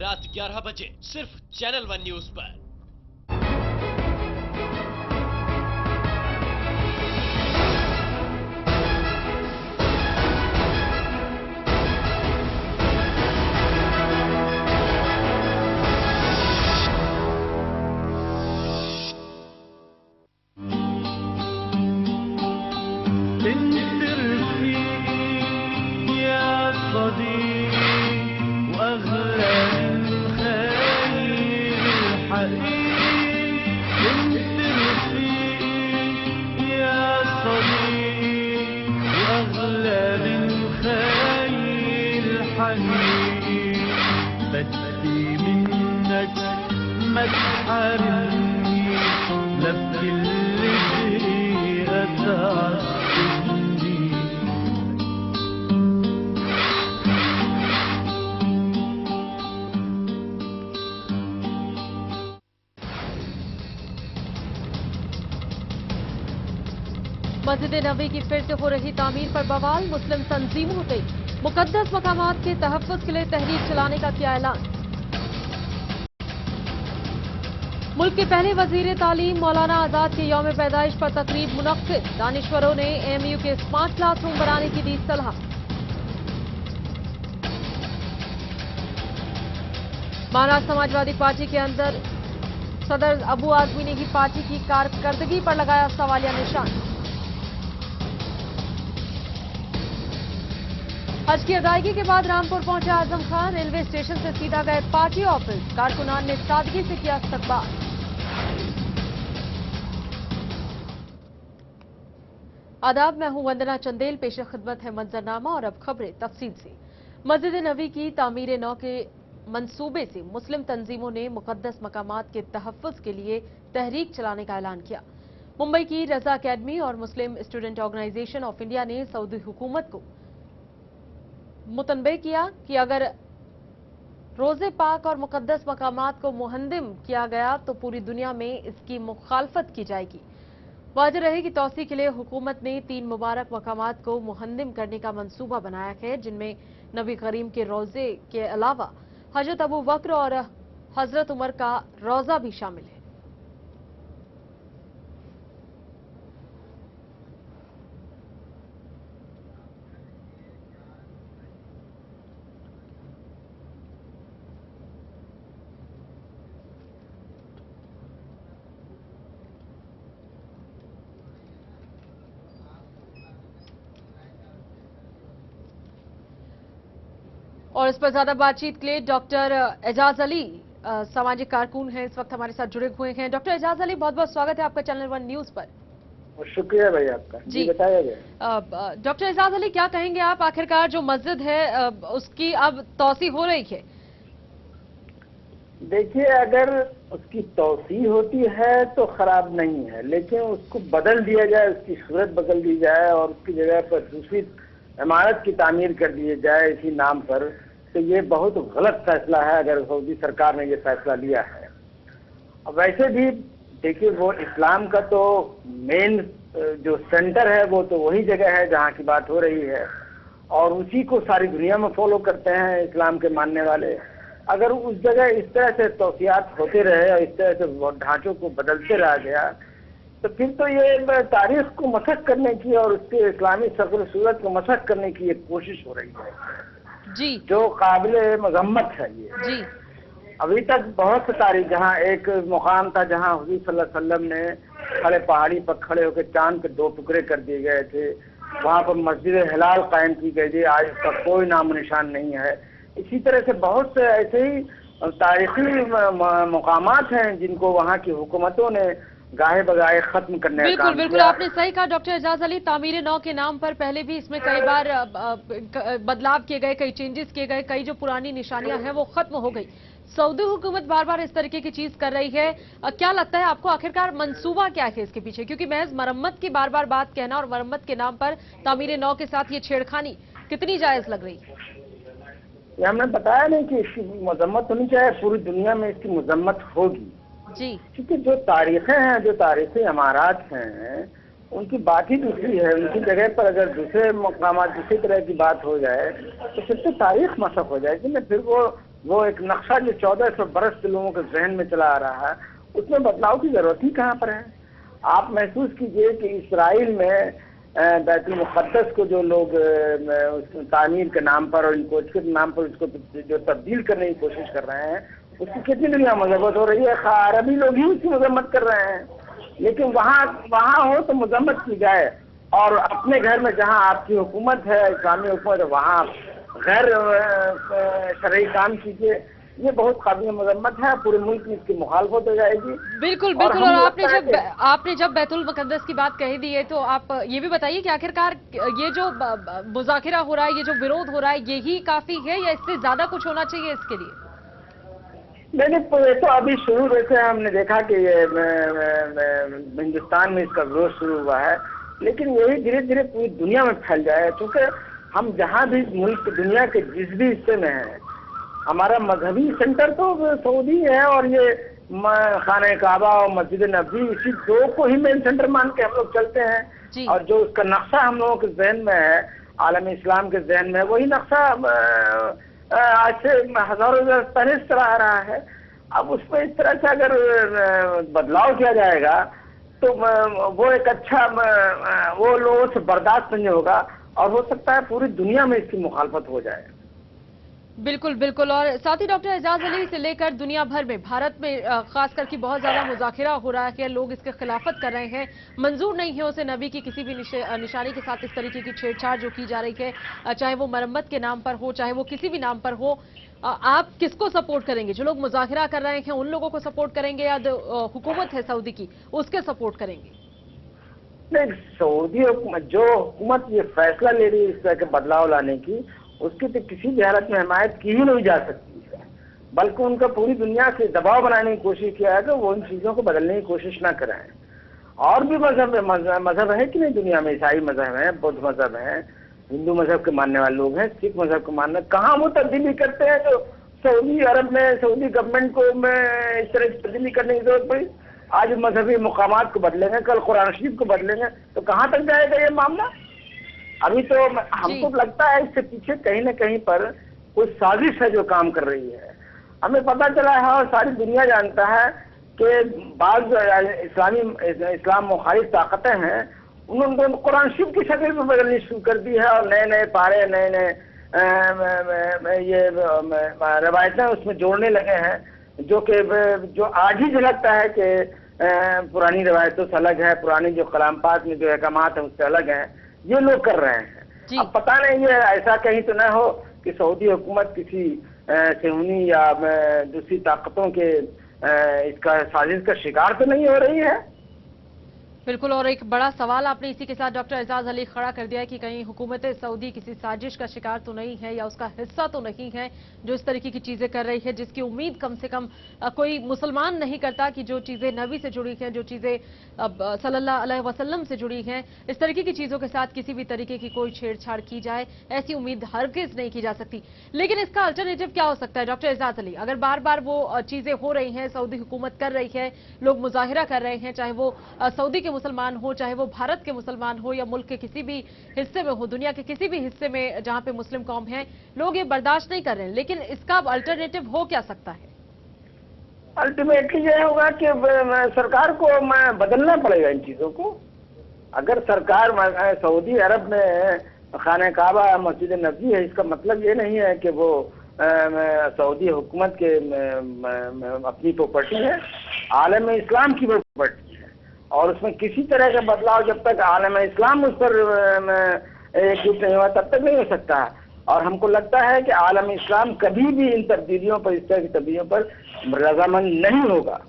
रात 11 बजे सिर्फ चैनल 1 न्यूज पर। بدي منك ما تحارمني لبكل دقيقة تعذبني. मस्जिद नबी की फिर से हो रही तामीर पर बवाल। मुस्लिम तंजीमों ने मुकद्दस मकामात के तहफ़्फ़ुज़ के लिए तहरीक चलाने का किया ऐलान। मुल्क के पहले वजीर तालीम मौलाना आजाद के यौम पैदाइश पर तकरीब मुनक्किद। दानिश्वरों ने एएमयू के स्मार्ट क्लासरूम बनाने की दी सलाह। महाराष्ट्र समाजवादी पार्टी के अंदर सदर अबू आजमी ने ही पार्टी की कारकर्दगी पर लगाया सवालिया निशान। हज की अदायगी के बाद रामपुर पहुंचे आजम खान। रेलवे स्टेशन से सीधा गए पार्टी ऑफिस। कारकुनान ने सादगी से किया इस्तकबाल। आदाब, मैं हूं वंदना चंदेल। पेश खिदमत है मंजरनामा और अब खबरें तफसील से। मस्जिद नबी की तामीर नौ के मंसूबे से मुस्लिम तंजीमों ने मुकद्दस मकामात के तहफ़्फ़ुज़ के लिए तहरीक चलाने का ऐलान किया। मुंबई की रजा अकेडमी और मुस्लिम स्टूडेंट ऑर्गेनाइजेशन ऑफ इंडिया ने सऊदी हुकूमत को मुतनबे किया कि अगर रोज़े पाक और मुकद्दस मकामात को मुहंदिम किया गया तो पूरी दुनिया में इसकी मुखालफत की जाएगी। वाज़ेह रहे कि तौसी के लिए हुकूमत ने 3 मुबारक मकामात को मुहंदिम करने का मंसूबा बनाया है, जिनमें नबी करीम के रोज़े के अलावा हजरत अबू बकर और हजरत उमर का रोज़ा भी शामिल है। और इस पर ज्यादा बातचीत के लिए डॉक्टर एजाज अली सामाजिक कारकुन हैं, इस वक्त हमारे साथ जुड़े हुए हैं। डॉक्टर एजाज अली, बहुत बहुत स्वागत है आपका चैनल 1 न्यूज पर। शुक्रिया भाई आपका। जी बताया गया। डॉक्टर एजाज अली, क्या कहेंगे आप? आखिरकार जो मस्जिद है उसकी अब तौसी हो रही है। देखिए, अगर उसकी तौसी होती है तो खराब नहीं है, लेकिन उसको बदल दिया जाए, उसकी सूरत बदल दी जाए और उसकी जगह पर दूसरी इमारत की तामीर कर दी जाए इसी नाम पर, तो ये बहुत गलत फैसला है अगर सऊदी सरकार ने ये फैसला लिया है। अब वैसे भी देखिए, वो इस्लाम का तो मेन जो सेंटर है वो तो वही जगह है जहाँ की बात हो रही है और उसी को सारी दुनिया में फॉलो करते हैं इस्लाम के मानने वाले। अगर उस जगह इस तरह से तौसियात होते रहे और इस तरह से ढांचों को बदलते रह गया तो फिर तो ये तारीख को मसख करने की और उसके इस्लामी शक्ल सूरत को मसख करने की एक कोशिश हो रही है जी, जो काबिल मजम्मत है ये जी। अभी तक बहुत से तारीख, जहाँ एक मुकाम था जहाँ हुजूर सल्लल्लाहु अलैहि वसल्लम ने खड़े पहाड़ी पर खड़े होकर चांद के 2 टुकड़े कर दिए गए थे, वहाँ पर मस्जिद हिलाल कायम की गई थी, आज उसका कोई नाम निशान नहीं है। इसी तरह से बहुत से ऐसे ही तारीखी मुकामात हैं जिनको वहाँ की हुकूमतों ने गाहे बगाहे खत्म करने का काम किया। बिल्कुल आपने सही कहा डॉक्टर एजाज अली। तामीर नौ के नाम पर पहले भी इसमें कई बार बदलाव किए गए, कई चेंजेस किए गए, कई जो पुरानी निशानियां हैं वो खत्म हो गई। सऊदी हुकूमत बार बार इस तरीके की चीज कर रही है। क्या लगता है आपको, आखिरकार मंसूबा क्या है इसके पीछे? क्योंकि महज मरम्मत की बार बार बात कहना और मरम्मत के नाम पर तामीर नौ के साथ ये छेड़खानी कितनी जायज लग रही है? हमने बताया नहीं कि इसकी मजम्मत होनी चाहिए, पूरी दुनिया में इसकी मजम्मत होगी जी, क्योंकि जो तारीखें हैं, जो तारीखी इमारत हैं, उनकी बात ही दूसरी है। उनकी जगह पर अगर दूसरे मकामात दूसरी तरह की बात हो जाए तो फिर तो तारीख मसक हो जाएगी ना, फिर वो वो एक नक्शा जो 1400 बरस से लोगों के जहन में चला आ रहा है, उसमें बदलाव की जरूरत ही कहाँ पर है। आप महसूस कीजिए कि इसराइल में बैतुल मुक़द्दस को जो लोग तामीर के नाम पर और इनको इसके नाम पर उसको जो तब्दील करने की कोशिश कर रहे हैं, उसकी कितनी दुनिया मजम्मत हो रही है। अरबी लोग ही उसकी मजम्मत कर रहे हैं, लेकिन वहाँ हो तो मजम्मत की जाए, और अपने घर में जहाँ आपकी हुकूमत है, इस्लामी हुकूमत है, वहाँ गैर शरई काम कीजिए। ये बहुत काबिल मजम्मत है, पूरे मुल्क में इसकी मुखालफत हो जाएगी। बिल्कुल बिल्कुल। और आपने जब बैतुल मुक़द्दस की बात कही दी है, तो आप ये भी बताइए कि आखिरकार ये जो मुज़ाकिरा हो रहा है, ये जो विरोध हो रहा है, यही काफी है या इससे ज्यादा कुछ होना चाहिए इसके लिए? नहीं, तो अभी शुरू जैसे हमने देखा कि ये हिंदुस्तान में इसका विरोध शुरू हुआ है, लेकिन यही धीरे धीरे पूरी दुनिया में फैल जाए, क्योंकि हम जहाँ भी मुल्क दुनिया के जिस भी हिस्से में हैं, हमारा मजहबी सेंटर तो सऊदी है, और ये खाने काबा और मस्जिद नबी, इसी दो को ही मेन सेंटर मान के हम लोग चलते हैं। और जो उसका नक्शा हम लोगों के जहन में है, आलम इस्लाम के जहन में, वही नक्शा आज से हजारों वर्ष पहले से चला आ रहा है। अब उस पर इस तरह से अगर बदलाव किया जाएगा तो वो एक अच्छा वो लोगों से बर्दाश्त नहीं होगा, और हो सकता है पूरी दुनिया में इसकी मुखालफत हो जाए। बिल्कुल बिल्कुल। और साथ ही डॉक्टर एजाज अली से लेकर दुनिया भर में, भारत में खास करके बहुत ज्यादा मुज़ाकिरा हो रहा है, लोग इसके खिलाफत कर रहे हैं, मंजूर नहीं है उसे नबी की किसी भी निशानी के साथ इस तरीके की छेड़छाड़ जो की जा रही है, चाहे वो मरम्मत के नाम पर हो, चाहे वो किसी भी नाम पर हो। आप किसको सपोर्ट करेंगे? जो लोग मुज़ाकिरा कर रहे हैं उन लोगों को सपोर्ट करेंगे, या हुकूमत है सऊदी की उसके सपोर्ट करेंगे? नहीं, सऊदी जो हुकूमत ये फैसला ले रही है इस तरह के बदलाव लाने की, उसकी तो किसी भी हालत में हिमायत की ही नहीं जा सकती है, बल्कि उनका पूरी दुनिया से दबाव बनाने की कोशिश किया है कि वो इन चीज़ों को बदलने की कोशिश ना करें। और भी मजहब है कि नहीं दुनिया में, ईसाई मजहब है, बौद्ध मजहब है, हिंदू मजहब के मानने वाले लोग हैं, सिख मजहब के मानने, कहाँ वो तब्दीली करते हैं जो सऊदी अरब में सऊदी गवर्नमेंट को इस तरह की तब्दीली करने की जरूरत पड़ी। आज मजहबी मुकामात को बदलेंगे, कल कुरान शरीफ को बदलेंगे, तो कहाँ तक जाएगा ये मामला? अभी तो हमको लगता है इससे पीछे कहीं न कहीं पर कोई साजिश है जो काम कर रही है। हमें पता चला है और सारी दुनिया जानता है कि बाज़ इस्लाम मुखालिफ ताकतें हैं, उन्होंने कुरान शरीफ की शक्ल में बदलनी शुरू कर दी है, और नए नए पारे, नए नए ये रवायतें उसमें जोड़ने लगे हैं, जो आज ही झलकता है कि पुरानी रवायतों से अलग है, पुरानी जो कलाम पाक में जो अहकामात है उससे अलग है, ये लोग कर रहे हैं। अब पता नहीं ये ऐसा कहीं तो न हो कि सऊदी हुकूमत किसी सेहूनी या दूसरी ताकतों के इसका साजिश का शिकार तो नहीं हो रही है। बिल्कुल। और एक बड़ा सवाल आपने इसी के साथ डॉक्टर एजाज अली खड़ा कर दिया है कि कहीं हुकूमत सऊदी किसी साजिश का शिकार तो नहीं है, या उसका हिस्सा तो नहीं है जो इस तरीके की चीजें कर रही है, जिसकी उम्मीद कम से कम कोई मुसलमान नहीं करता कि जो चीजें नबी से जुड़ी हैं, जो चीजें सल्लल्लाहु अलैहि वसल्लम से जुड़ी हैं, इस तरीके की चीजों के साथ किसी भी तरीके की कोई छेड़छाड़ की जाए, ऐसी उम्मीद हरगिज नहीं की जा सकती। लेकिन इसका अल्टरनेटिव क्या हो सकता है डॉक्टर एजाज अली? अगर बार बार वो चीजें हो रही हैं, सऊदी हुकूमत कर रही है, लोग मुजाहिरा कर रहे हैं, चाहे वो सऊदी के मुसलमान हो, चाहे वो भारत के मुसलमान हो, या मुल्क के किसी भी हिस्से में हो, दुनिया के किसी भी हिस्से में जहां पे मुस्लिम कौम है, लोग ये बर्दाश्त नहीं कर रहे हैं, लेकिन इसका अल्टरनेटिव हो क्या सकता है? अल्टीमेटली ये होगा कि सरकार को बदलना पड़ेगा इन चीजों को। अगर सरकार सऊदी अरब में खाने काबा मस्जिद नबी है, इसका मतलब ये नहीं है कि वो सऊदी हुकूमत के अपनी प्रॉपर्टी है, आलम इस्लाम की प्रॉपर्टी, और उसमें किसी तरह का बदलाव जब तक आलम इस्लाम उस पर एकजुट नहीं हुआ तब तक नहीं हो सकता। और हमको लगता है कि आलम इस्लाम कभी भी इन तब्दीलियों पर, इस तरह की तब्दीलियों पर रजामंद नहीं होगा,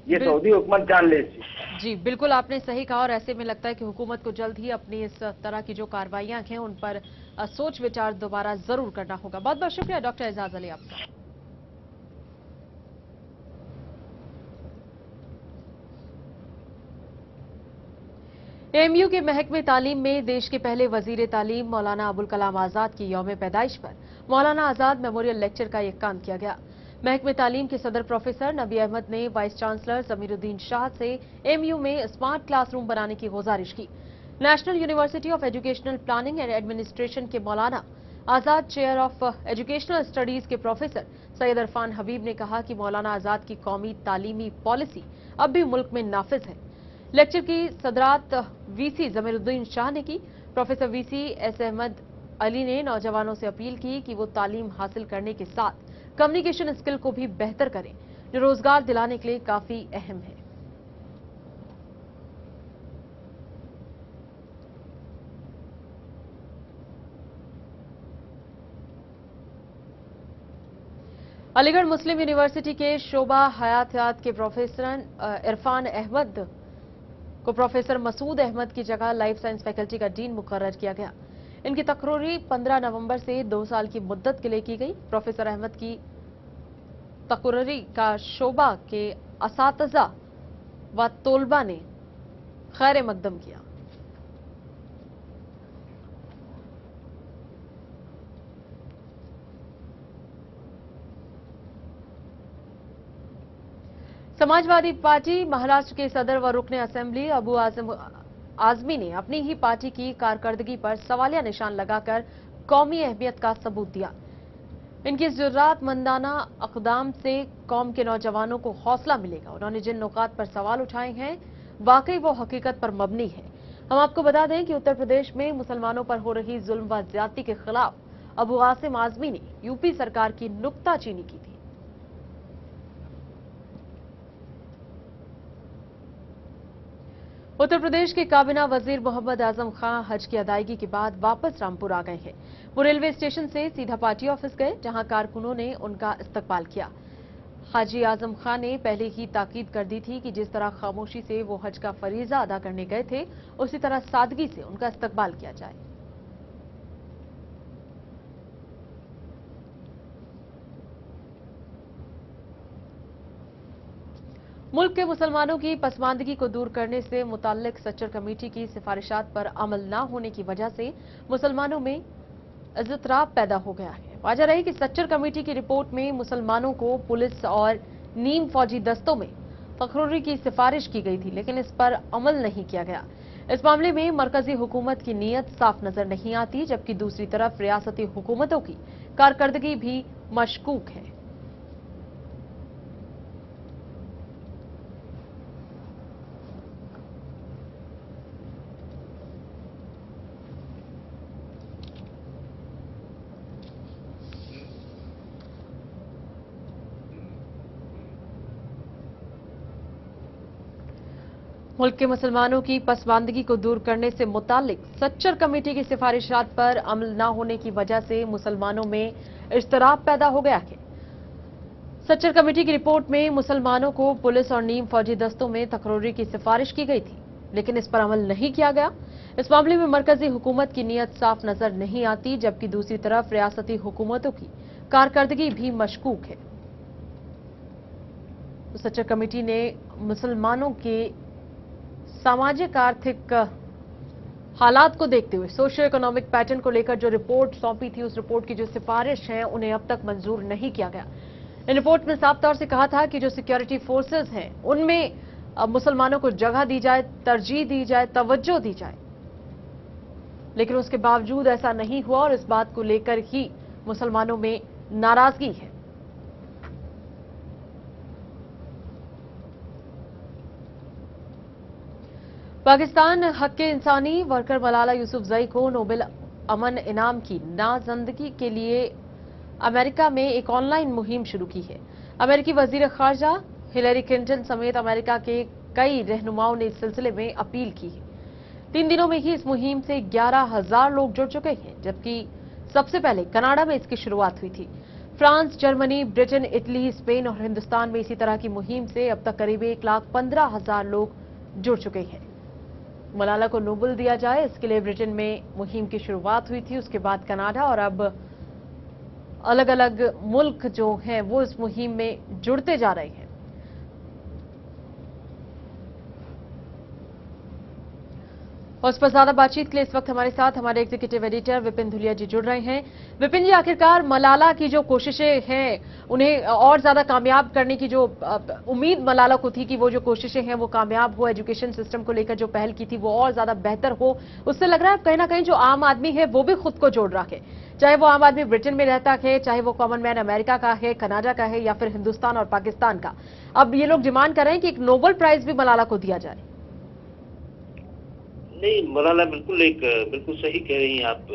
ये सऊदी हुकूमत जान ले। जी बिल्कुल, आपने सही कहा। और ऐसे में लगता है कि हुकूमत को जल्द ही अपनी इस तरह की जो कार्रवाइयां हैं उन पर सोच विचार दोबारा जरूर करना होगा। बहुत बहुत शुक्रिया डॉक्टर एजाज अली आपका। एएमयू के महकमे तालीम में देश के पहले वजीर तालीम मौलाना अबुल कलाम आजाद की यौम पैदाइश पर मौलाना आजाद मेमोरियल लेक्चर का इक़ाम किया गया। महकमे तालीम के सदर प्रोफेसर नबी अहमद ने वाइस चांसलर जमीरुद्दीन शाह से एएमयू में स्मार्ट क्लासरूम बनाने की गुजारिश की। National university of educational planning and administration के Maulana Azad chair of educational studies के प्रोफेसर सैयद इरफान हबीब ने कहा कि मौलाना आजाद की कौमी तालीमी पॉलिसी अब भी मुल्क में नाफिज है। लेक्चर की सदरात वीसी जमीरुद्दीन शाह ने की। Professor VC S Ahmad Ali ने नौजवानों से अपील की कि वो तालीम हासिल करने के साथ कम्युनिकेशन स्किल को भी बेहतर करें, जो रोजगार दिलाने के लिए काफी अहम है। अलीगढ़ मुस्लिम यूनिवर्सिटी के शोबा हयातियात के प्रोफेसर इरफान अहमद को प्रोफेसर मसूद अहमद की जगह लाइफ साइंस फैकल्टी का डीन मुकर्रर किया गया। इनकी तकरीरी 15 नवंबर से 2 साल की मुद्दत के लिए की गई। प्रोफेसर अहमद की तकरीरी का शोबा के असातिज़ा व तोलबा ने खैर मकदम किया। समाजवादी पार्टी महाराष्ट्र के सदर व रुकने असेंबली अबू आजमी ने अपनी ही पार्टी की कारकर्दगी पर सवालिया निशान लगाकर कौमी अहमियत का सबूत दिया। इनकी जुर्रातमंदाना अक़दाम से कौम के नौजवानों को हौसला मिलेगा। उन्होंने जिन नुकात पर सवाल उठाए हैं वाकई वो हकीकत पर मबनी है। हम आपको बता दें कि उत्तर प्रदेश में मुसलमानों पर हो रही जुल्म व ज्यादती के खिलाफ अबू आजमी ने यूपी सरकार की नुक्ताचीनी की थी। उत्तर प्रदेश के काबीना वजीर मोहम्मद आजम खान हज की अदायगी के बाद वापस रामपुर आ गए हैं। वो रेलवे स्टेशन से सीधा पार्टी ऑफिस गए, जहां कारकुनों ने उनका इस्तकबाल किया। हाजी आजम खान ने पहले ही ताकीद कर दी थी कि जिस तरह खामोशी से वो हज का फरीजा अदा करने गए थे, उसी तरह सादगी से उनका इस्तकबाल किया जाए। मुल्क के मुसलमानों की पसमानदगी को दूर करने से मुताल्लिक सच्चर कमेटी की सिफारिशात पर अमल न होने की वजह से मुसलमानों में इज़्तिराब पैदा हो गया है। वजह रही कि सच्चर कमेटी की रिपोर्ट में मुसलमानों को पुलिस और नीम फौजी दस्तों में तकरीरी की सिफारिश की गई थी, लेकिन इस पर अमल नहीं किया गया। इस मामले में मरकजी हुकूमत की नीयत साफ नजर नहीं आती, जबकि दूसरी तरफ रियासती हुकूमतों की कारकर्दगी भी मशकूक है। मुल्क के मुसलमानों की पसमानदगी को दूर करने से मुताल्लिक सच्चर कमेटी की सिफारिशात पर अमल न होने की वजह से मुसलमानों में इज़्तिराब पैदा हो गया है। सच्चर कमेटी की रिपोर्ट में मुसलमानों को पुलिस और नीम फौजी दस्तों में तकरीरी की सिफारिश की गई थी, लेकिन इस पर अमल नहीं किया गया। इस मामले में मरकजी हुकूमत की नीयत साफ नजर नहीं आती, जबकि दूसरी तरफ रियासती हुकूमतों की कारकर्दगी भी मशकूक है। सच्चर कमेटी ने मुसलमानों के सामाजिक आर्थिक हालात को देखते हुए सोशियो इकोनॉमिक पैटर्न को लेकर जो रिपोर्ट सौंपी थी, उस रिपोर्ट की जो सिफारिश है उन्हें अब तक मंजूर नहीं किया गया। इन रिपोर्ट में साफ तौर से कहा था कि जो सिक्योरिटी फोर्सेस हैं उनमें मुसलमानों को जगह दी जाए, तरजीह दी जाए, तवज्जो दी जाए, लेकिन उसके बावजूद ऐसा नहीं हुआ और इस बात को लेकर ही मुसलमानों में नाराजगी है। पाकिस्तान हक के इंसानी वर्कर मलाला यूसुफजई को नोबेल अमन इनाम की नामजदगी के लिए अमेरिका में एक ऑनलाइन मुहिम शुरू की है। अमेरिकी वजीर खारजा हिलरी क्लिंटन समेत अमेरिका के कई रहनुमाओं ने इस सिलसिले में अपील की है। 3 दिनों में ही इस मुहिम से 11,000 लोग जुड़ चुके हैं, जबकि सबसे पहले कनाडा में इसकी शुरुआत हुई थी। France, Germany, Britain, Italy, Spain और हिंदुस्तान में इसी तरह की मुहिम से अब तक करीब 1,15,000 लोग जुड़ चुके हैं। मलाला को नोबेल दिया जाए, इसके लिए ब्रिटेन में मुहिम की शुरुआत हुई थी, उसके बाद कनाडा और अब अलग अलग मुल्क जो हैं वो इस मुहिम में जुड़ते जा रहे हैं। और उस पर ज्यादा बातचीत के लिए इस वक्त हमारे साथ हमारे एग्जीक्यूटिव एडिटर विपिन धुलिया जी जुड़ रहे हैं। विपिन जी, आखिरकार मलाला की जो कोशिशें हैं उन्हें और ज्यादा कामयाब करने की जो उम्मीद मलाला को थी कि वो जो कोशिशें हैं वो कामयाब हो, एजुकेशन सिस्टम को लेकर जो पहल की थी वो और ज्यादा बेहतर हो, उससे लग रहा है कहीं ना कहीं जो आम आदमी है वो भी खुद को जोड़ रहा है, चाहे वो आम आदमी ब्रिटेन में रहता है, चाहे वो कॉमन मैन अमेरिका का है, कनाडा का है या फिर हिंदुस्तान और पाकिस्तान का। अब ये लोग डिमांड कर रहे हैं कि एक नोबेल प्राइज भी मलाला को दिया जाए। नहीं, मलाला बिल्कुल सही कह रही हैं आप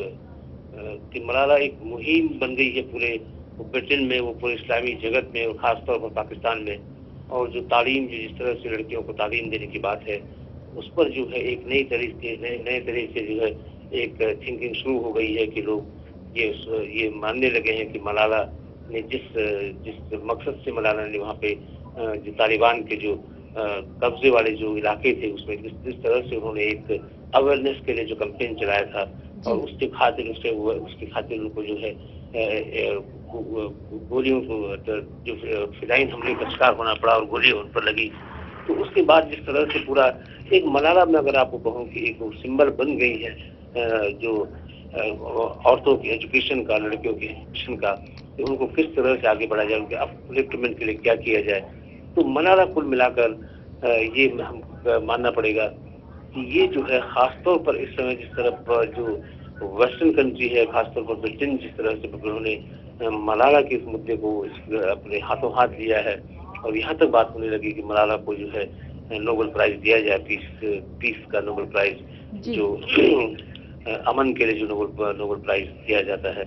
कि मलाला एक मुहिम बन गई है पूरे ब्रिटेन में, वो पूरे इस्लामी जगत में और खासतौर पर पाकिस्तान में। और जो तालीम, जो जिस तरह से लड़कियों को तालीम देने की बात है, उस पर जो है एक नए तरह से जो है एक थिंकिंग शुरू हो गई है कि लोग ये मानने लगे हैं कि मलाला ने जिस मकसद से मलाला ने वहाँ पे जो तालिबान के जो कब्जे वाले जो इलाके थे उसमें जिस तरह से उन्होंने एक अवेयरनेस के लिए जो कैंपेन चलाया था, और उसके खातिर उनको जो है गोलियों को जो फिदाइन हमले का शिकार होना पड़ा और गोली उन पर लगी। तो उसके बाद जिस तरह से पूरा एक मलाला में अगर आपको कहूँ कि एक सिंबल बन गई है जो औरतों की एजुकेशन का, लड़कियों की एजुकेशन का, कि उनको किस तरह से आगे बढ़ा जाए, उनके अपलिफ्टमेंट के लिए क्या किया जाए। तो मलाला कुल मिलाकर ये हम मानना पड़ेगा कि ये जो है खासतौर पर इस समय जिस तरफ जो वेस्टर्न कंट्री है, खासतौर पर ब्रिटेन जिस तरह से उन्होंने मलाला के इस मुद्दे को अपने हाथों हाथ लिया है, और यहाँ तक बात होने लगी कि मलाला को जो है नोबेल प्राइज दिया जाए, पीस का नोबेल प्राइज, जो अमन के लिए जो नोबेल प्राइज दिया जाता है।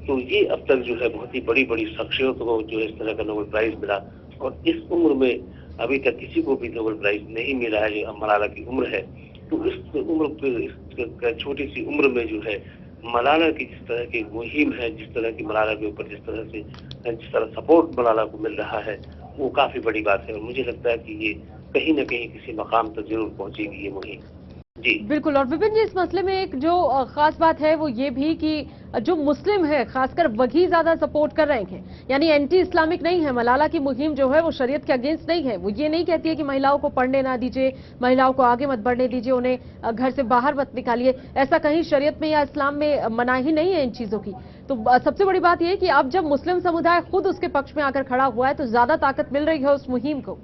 तो ये अब तक जो है बहुत ही बड़ी बड़ी शख्सियतों को जो इस तरह का नोबेल प्राइज मिला, और इस उम्र में अभी तक किसी को भी नोबेल प्राइज नहीं मिला है जो मलाला की उम्र है। तो इस उम्र छोटी सी उम्र में जो है मलाला की जिस तरह की मुहिम है, जिस तरह की मलाला के ऊपर जिस तरह सपोर्ट मलाला को मिल रहा है, वो काफी बड़ी बात है। और मुझे लगता है कि ये कहीं न कहीं किसी मकाम तक जरूर पहुंचेगी ये मुहिम। जी बिल्कुल। और विपिन जी, इस मसले में एक जो खास बात है वो ये भी कि जो मुस्लिम है खासकर वही ज्यादा सपोर्ट कर रहे हैं, यानी एंटी इस्लामिक नहीं है। मलाला की मुहिम जो है वो शरीयत के अगेंस्ट नहीं है। वो ये नहीं कहती है कि महिलाओं को पढ़ने ना दीजिए, महिलाओं को आगे मत बढ़ने दीजिए, उन्हें घर से बाहर मत निकालिए। ऐसा कहीं शरीयत में या इस्लाम में मनाही नहीं है इन चीजों की। तो सबसे बड़ी बात यह है कि अब जब मुस्लिम समुदाय खुद उसके पक्ष में आकर खड़ा हुआ है तो ज्यादा ताकत मिल रही है उस मुहिम को।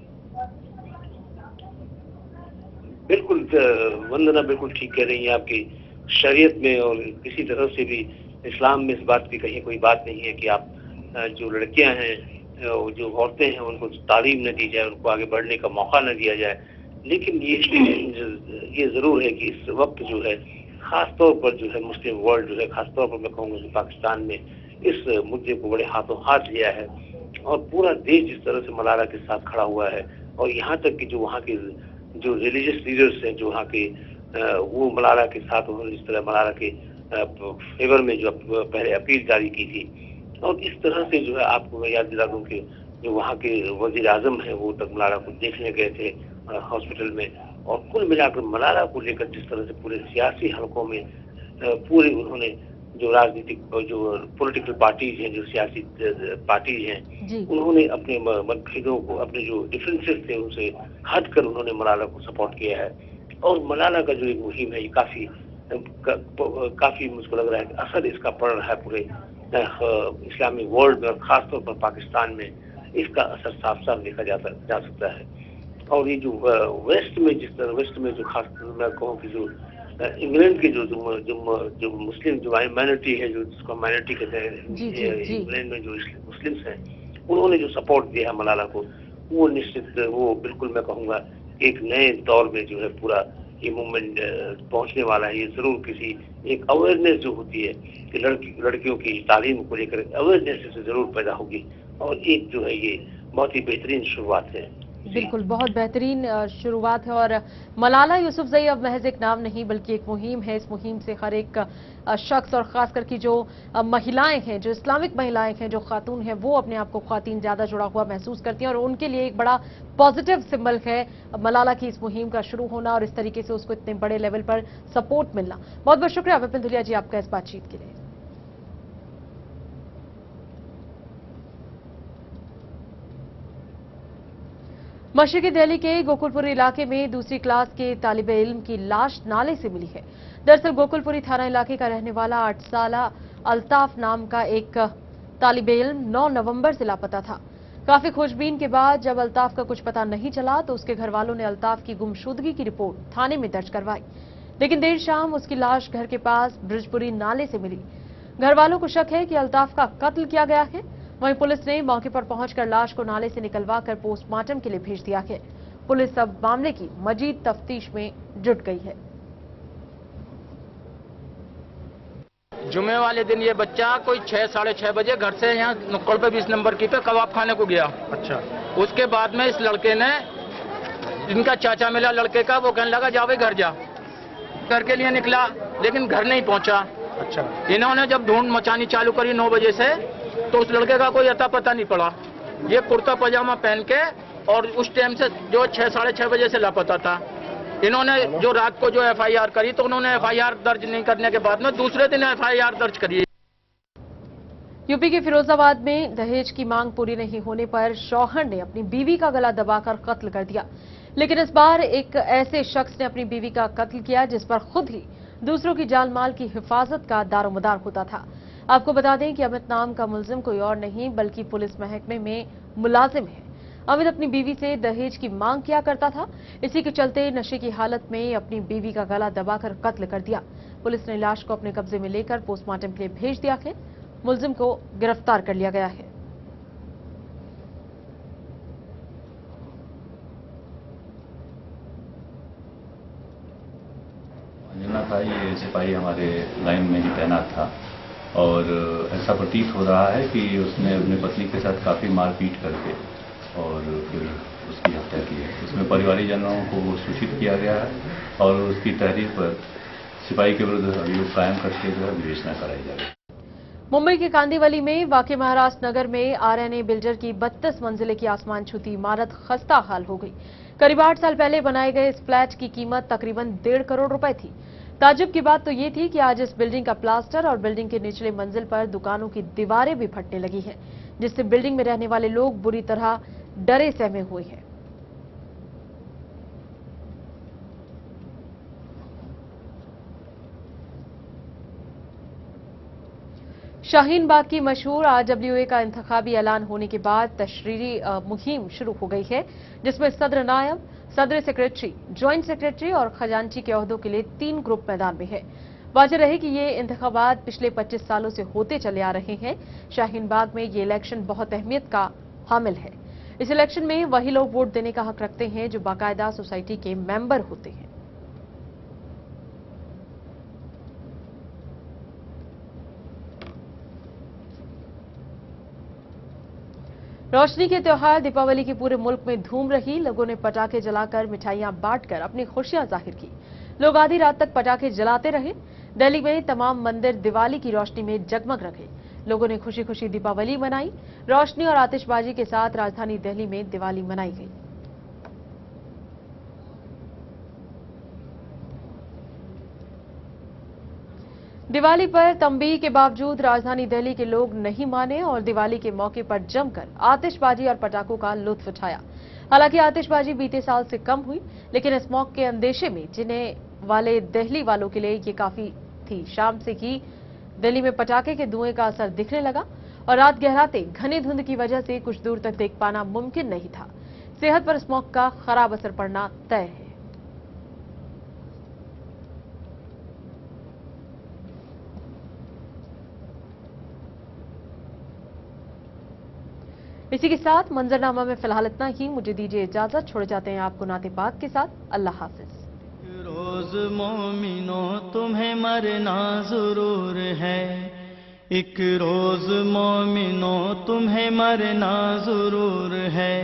बिल्कुल वंदना, बिल्कुल ठीक कह रही हैं आपकी। शरीयत में और किसी तरह से भी इस्लाम में इस बात की कहीं कोई बात नहीं है कि आप जो लड़कियां हैं, जो औरतें हैं, उनको तालीम न दी जाए, उनको आगे बढ़ने का मौका न दिया जाए। लेकिन ये जरूर है कि इस वक्त जो है खास तौर पर जो है मुस्लिम वर्ल्ड जो है, खासतौर पर मैं कहूँगा कि पाकिस्तान में इस मुद्दे को बड़े हाथों हाथ लिया है, और पूरा देश जिस तरह से मलाला के साथ खड़ा हुआ है। और यहाँ तक कि जो वहाँ के जो रिलीजियस लीडर्स हैं, जो वहाँ के वो मलाला के साथ उन्होंने जिस तरह मलाला के फेवर में जो पहले अपील जारी की थी, और इस तरह से जो है आपको मैं याद दिला दूं कि जो वहाँ के वजीर आजम हैं वो तक मलाला को देखने गए थे हॉस्पिटल में। और कुल मिलाकर मलाला को लेकर जिस तरह से पूरे सियासी हलकों में पूरे उन्होंने जो राजनीतिक जो पॉलिटिकल पार्टीज हैं, जो सियासी पार्टीज हैं, उन्होंने अपने मतभेदों को, अपने जो डिफरेंसेस थे उनसे हटकर उन्होंने मलाला को सपोर्ट किया है। और मलाला का जो एक मुहिम है ये काफी मुझको लग रहा है कि असर इसका पड़ रहा है पूरे इस्लामी वर्ल्ड में, और खासतौर पर पाकिस्तान में इसका असर साफ साफ देखा जा सकता है। और ये जो वेस्ट में जो खास मैं कहूँ कि जो इंग्लैंड के जो मुस्लिम जो माइनॉरिटी है, जो जिसको माइनॉरिटी कहते हैं इंग्लैंड में जो मुस्लिम्स हैं, उन्होंने जो सपोर्ट दिया है मलाला को, वो निश्चित वो बिल्कुल मैं कहूँगा एक नए दौर में जो है पूरा ये मूवमेंट पहुंचने वाला है। ये जरूर किसी एक अवेयरनेस जो होती है कि लड़कियों की तालीम को लेकर अवेयरनेस से जरूर पैदा होगी, और एक जो है ये बहुत ही बेहतरीन शुरुआत है। बिल्कुल, बहुत बेहतरीन शुरुआत है। और मलाला यूसुफजई अब महज एक नाम नहीं बल्कि एक मुहिम है। इस मुहिम से हर एक शख्स और खास करके जो महिलाएं हैं, जो इस्लामिक महिलाएं हैं, जो खातून हैं, वो अपने आप को ख्वातीन ज्यादा जुड़ा हुआ महसूस करती हैं, और उनके लिए एक बड़ा पॉजिटिव सिंबल है मलाला की इस मुहिम का शुरू होना और इस तरीके से उसको इतने बड़े लेवल पर सपोर्ट मिलना। बहुत बहुत शुक्रिया विपिन धुलिया जी आपका इस बातचीत के लिए। मशरक़ी दिल्ली के गोकुलपुरी इलाके में दूसरी क्लास के तालिब इल्म की लाश नाले से मिली है। दरअसल गोकुलपुरी थाना इलाके का रहने वाला 8 साला अल्ताफ नाम का एक तालिब इल्म 9 नवंबर से लापता था। काफी खोजबीन के बाद जब अल्ताफ का कुछ पता नहीं चला तो उसके घर वालों ने अल्ताफ की गुमशुदगी की रिपोर्ट थाने में दर्ज करवाई, लेकिन देर शाम उसकी लाश घर के पास ब्रिजपुरी नाले से मिली। घर वालों को शक है कि अल्ताफ का कत्ल किया गया है। वहीं पुलिस ने मौके पर पहुंचकर लाश को नाले से निकलवाकर पोस्टमार्टम के लिए भेज दिया है। पुलिस अब मामले की मजीद तफ्तीश में जुट गई है। जुमे वाले दिन ये बच्चा कोई 6 साढ़े 6 बजे घर से यहाँ नुक्कड़ पे 20 नंबर की पे कबाब खाने को गया। अच्छा। उसके बाद में इस लड़के ने, जिनका चाचा मिला लड़के का, वो कहने लगा जा भाई घर जा। घर के लिए निकला लेकिन घर नहीं पहुंचा। अच्छा। इन्होंने जब ढूंढ मचानी चालू करी 9 बजे से तो उस लड़के का कोई अता पता नहीं पड़ा। ये कुर्ता पजामा पहन के और उस टाइम से जो 6 साढ़े 6 बजे से लापता था। इन्होंने जो रात को जो एफआईआर करी तो उन्होंने एफआईआर दर्ज नहीं करने के बाद में दूसरे दिन एफआईआर दर्ज करी। यूपी के फिरोजाबाद में दहेज की मांग पूरी नहीं होने पर शौहर ने अपनी बीवी का गला दबाकर कत्ल कर दिया, लेकिन इस बार एक ऐसे शख्स ने अपनी बीवी का कत्ल किया जिस पर खुद ही दूसरों की जान माल की हिफाजत का दारोमदार होता था। आपको बता दें कि अमित नाम का मुलजिम कोई और नहीं बल्कि पुलिस महकमे में मुलाजिम है। अमित अपनी बीवी से दहेज की मांग किया करता था। इसी के चलते नशे की हालत में अपनी बीवी का गला दबाकर कत्ल कर दिया। पुलिस ने लाश को अपने कब्जे में लेकर पोस्टमार्टम के लिए भेज दिया है। मुलजिम को गिरफ्तार कर लिया गया है। अंजना था, ये सिपाही हमारे लाइन में ही तैनात था और ऐसा प्रतीत हो रहा है कि उसने अपनी पत्नी के साथ काफी मारपीट करके और फिर उसकी हत्या की है। उसमें परिवारीजनों को सूचित किया गया है और उसकी तहरीर पर सिपाही के विरुद्ध अभियोग कायम करके जो है विवेचना कराई जा रही है। मुंबई के कांदिवली में वाक़ महाराष्ट्र नगर में आरएनए बिल्डर की 32 मंजिले की आसमान छूती इमारत खस्ता हाल हो गई। करीब 8 साल पहले बनाए गए इस फ्लैट की कीमत तकरीबन 1.5 करोड़ रुपए थी। ताज्जुब की बात तो ये थी कि आज इस बिल्डिंग का प्लास्टर और बिल्डिंग के निचले मंजिल पर दुकानों की दीवारें भी फटने लगी हैं, जिससे बिल्डिंग में रहने वाले लोग बुरी तरह डरे सहमे हुए हैं। शाहीन बाग की मशहूर आरडब्ल्यूए का इंतखाबी ऐलान होने के बाद तशरीरी मुहिम शुरू हो गई है, जिसमें सदर नायब, सदर सेक्रेटरी, ज्वाइंट सेक्रेटरी और खजांची के ओहदों के लिए 3 ग्रुप मैदान में है। वाजह रहे कि ये इंतखाबात पिछले 25 सालों से होते चले आ रहे हैं। शाहीन बाग में ये इलेक्शन बहुत अहमियत का हामिल है। इस इलेक्शन में वही लोग वोट देने का हक रखते हैं जो बाकायदा सोसाइटी के मेंबर होते हैं। रोशनी के त्योहार दीपावली के पूरे मुल्क में धूम रही। लोगों ने पटाखे जलाकर मिठाइयां बांटकर अपनी खुशियां जाहिर की। लोग आधी रात तक पटाखे जलाते रहे। दिल्ली में तमाम मंदिर दिवाली की रोशनी में जगमग रहे। लोगों ने खुशी खुशी दीपावली मनाई। रोशनी और आतिशबाजी के साथ राजधानी दिल्ली में दिवाली मनाई गई। दिवाली पर तंबीह के बावजूद राजधानी दिल्ली के लोग नहीं माने और दिवाली के मौके पर जमकर आतिशबाजी और पटाखों का लुत्फ उठाया। हालांकि आतिशबाजी बीते साल से कम हुई, लेकिन इस मौके के अंदेशे में जिने वाले दिल्ली वालों के लिए ये काफी थी। शाम से ही दिल्ली में पटाखे के धुएं का असर दिखने लगा और रात गहराते घनी धुंध की वजह से कुछ दूर तक देख पाना मुमकिन नहीं था। सेहत पर स्मोक का खराब असर पड़ना तय है। इसी के साथ मंजरनामा में फिलहाल इतना ही। मुझे दीजिए इजाजत। छोड़ जाते हैं आपको नाते पाक के साथ। अल्लाह हाफिज। रोज मोमिनो तुम्हें मरना जरूर है, एक रोज मोमिनो तुम्हें मरना जरूर है,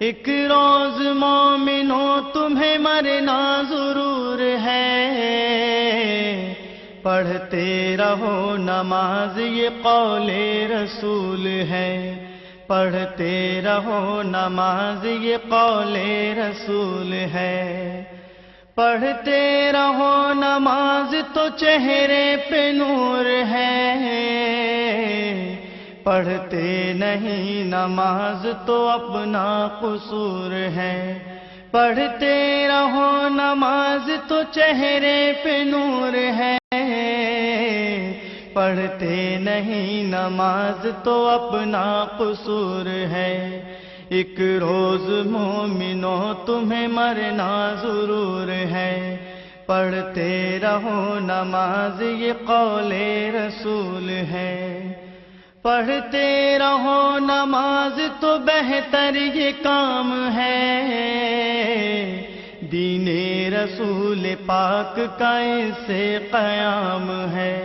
एक रोज मोमिनो तुम्हें मरना जरूर है। पढ़ते रहो नमाज ये कौले रसूल है, पढ़ते रहो नमाज ये कौले रसूल है। पढ़ते रहो नमाज तो चेहरे पे नूर है, پڑھتے نہیں نماز تو اپنا قصور ہے، پڑھتے رہو نماز تو چہرے پہ نور ہے، پڑھتے نہیں نماز تو اپنا قصور ہے، ایک روز مومنوں تمہیں مرنا ضرور ہے، پڑھتے رہو نماز یہ قول رسول ہے، پڑھتے رہو نماز تو بہتر یہ کام ہے، دین رسول پاک کا اس سے قیام ہے،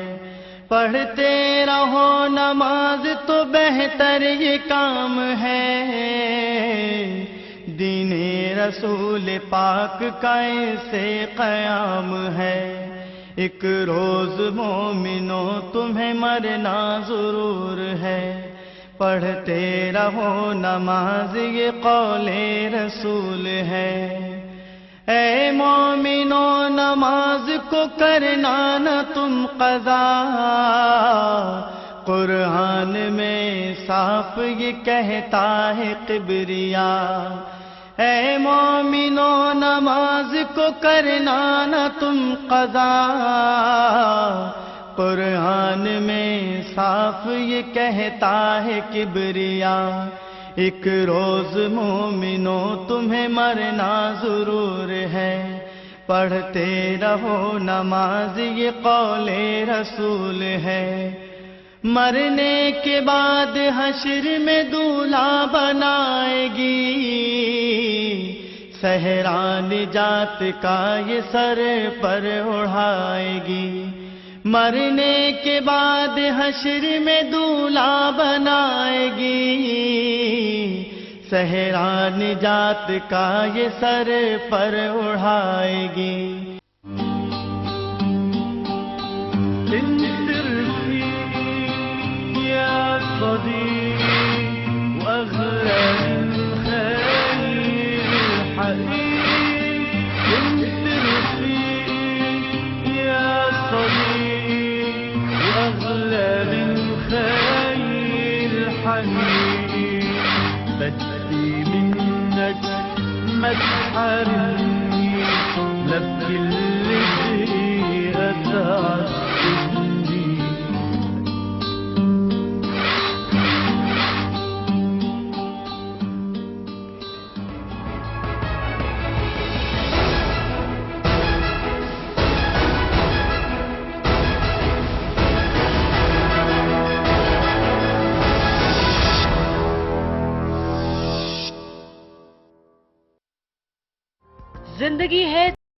پڑھتے رہو نماز تو بہتر یہ کام ہے، دین رسول پاک کا اس سے قیام ہے، ایک روز مومنوں تمہیں مرنا ضرور ہے، پڑھتے رہو نماز یہ قول رسول ہے، اے مومنوں نماز کو کرنا نہ تم قضا، قرآن میں صاف یہ کہتا ہے کبریا، اے مومنوں نماز کو کرنا نہ تم قضا، قرآن میں صاف یہ کہتا ہے کبریا، ایک روز مومنوں تمہیں مرنا ضرور ہے، پڑھتے رہو نماز یہ قول رسول ہے، مرنے کے بعد حشر میں دولہا بنائے گی، صحرا نجات کا یہ سر پر اڑھائے گی، مرنے کے بعد حشر میں دولہا بنائے گی، صحرا نجات کا یہ سر پر اڑھائے گی، بدي منك ما تحرمني لا بكل دقيقة تعذبني. زندگی ہے